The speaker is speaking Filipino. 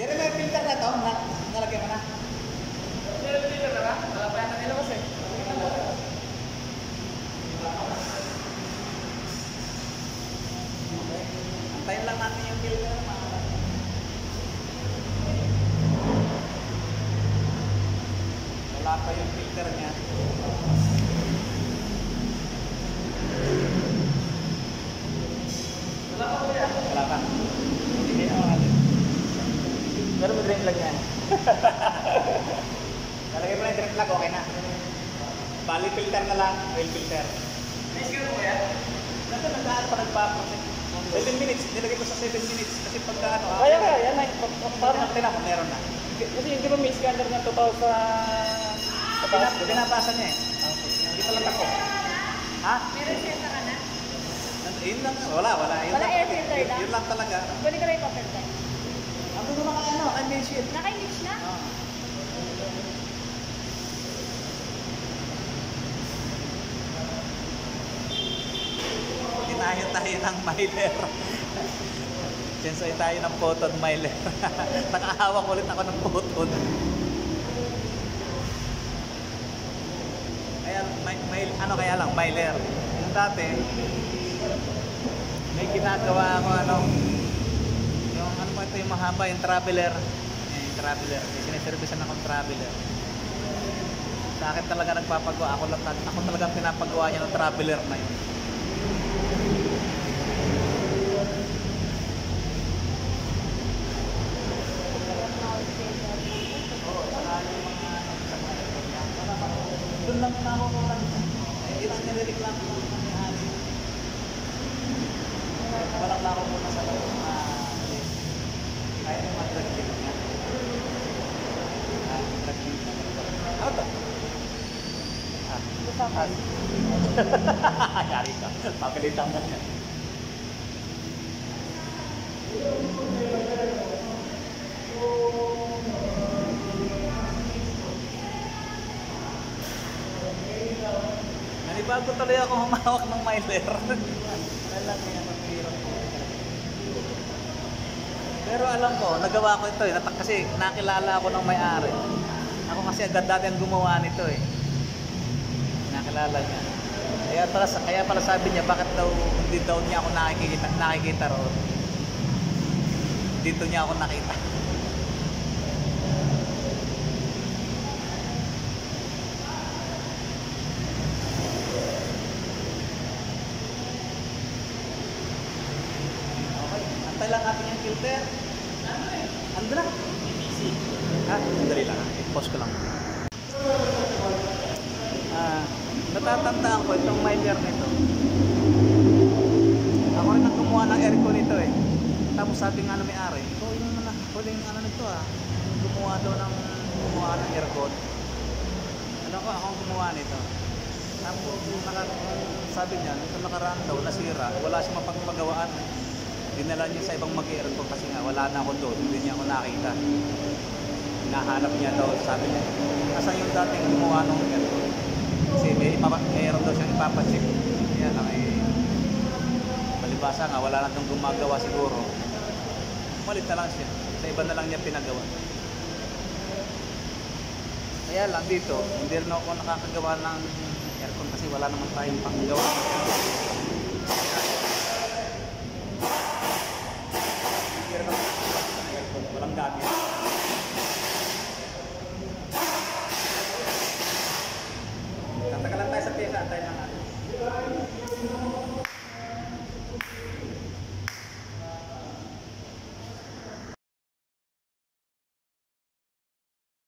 Pero may filter na to, nalagyan mo na. May filter na ba? Nalapayan na nila kasi. Antayin lang natin yung filter. Wala pa yung filter niya. Wala pa kuya. Wala pa. Hindi na mga pero may drain plug yan. Lalagay mo na yung drain plug, okay na. Bali filter na lang, oil filter. May scan mo kuya? Nasa nagdaan pa nagpa-process. 7 minutes, nilagay ko sa 7 minutes. Kasi pagka ano, Kaya yan ay parang tinapon, meron na. kasi hindi ba may scanner na totoo sa Pinapasa niya eh. Hindi pa lang ako. Ha? Meron siya sa kanan? Yun lang, wala. Yun Wala lang, air filter lang? Yun lang talaga. Pwede ka rin pa-filter. Ang gusto naman ano, condense sheet. Naka-image na? Tinayo tayo ng miler. Sensay tayo ng photon miler. Nakahawak ulit ako ng photon. Kaya ano kaya lang, miler. Yung dati, may ginagawa ako ano, yung ano ba ito yung mahaba, yung traveler. Yung traveler. May siniservisan akong traveler. Sa akin talaga nagpapagawa. Ako talaga pinapagawa niya ng traveler na yun. Doon lang nakukulang siya. Ilang nireklamo ko ng may-ari. Walang lako muna sa loob. Kaya yung mag-drag-link niya. Drag-link na. Ano to? Busakan. Yari ka. Papilitan na niya. Nanibago tuloy ako humawak ng miler. Alam niya, mahirap po. Pero alam ko, nagawa ko ito eh. Kasi nakilala ako ng may-ari. Ako kasi agad dati ang gumawa nito eh. Nakilala niya. Kaya pala sabi niya, bakit daw hindi daw niya ako nakikita roon. Dito niya ako nakita. Antay lang natin yung filter. Ano na? Ha? Sandali lang. I-pause ko lang. Natatandaan ko itong miler nito. Ako rin ang gumawa ng aircon nito eh. Tapos sabi nga na may-ari, ikaw yung huling ano nito gumawa ng aircon. Ano ko, ako ang gumawa nito. Tapos sabi niya, nito nakaraan daw, nasira, wala siya mapagpagawaan. Dinala niya sa ibang mag-aircon kasi nga wala na ako doon, hindi niya ako nakita. Hinahanap niya daw, sabi niya, asan yung dating gumawa ng aircon? Kasi mayroon daw siyang ipapachip. Kaya lang eh, palibasa nga, wala na itong gumagawa siguro. Malit na lang siya. Sa iba na lang niya pinagawa. Kaya lang dito, hindi rin ako nakakagawa ng aircon kasi wala naman tayong panggawa. Walang gamit. Tatagalan tayo sa pyesa, antayin lang natin.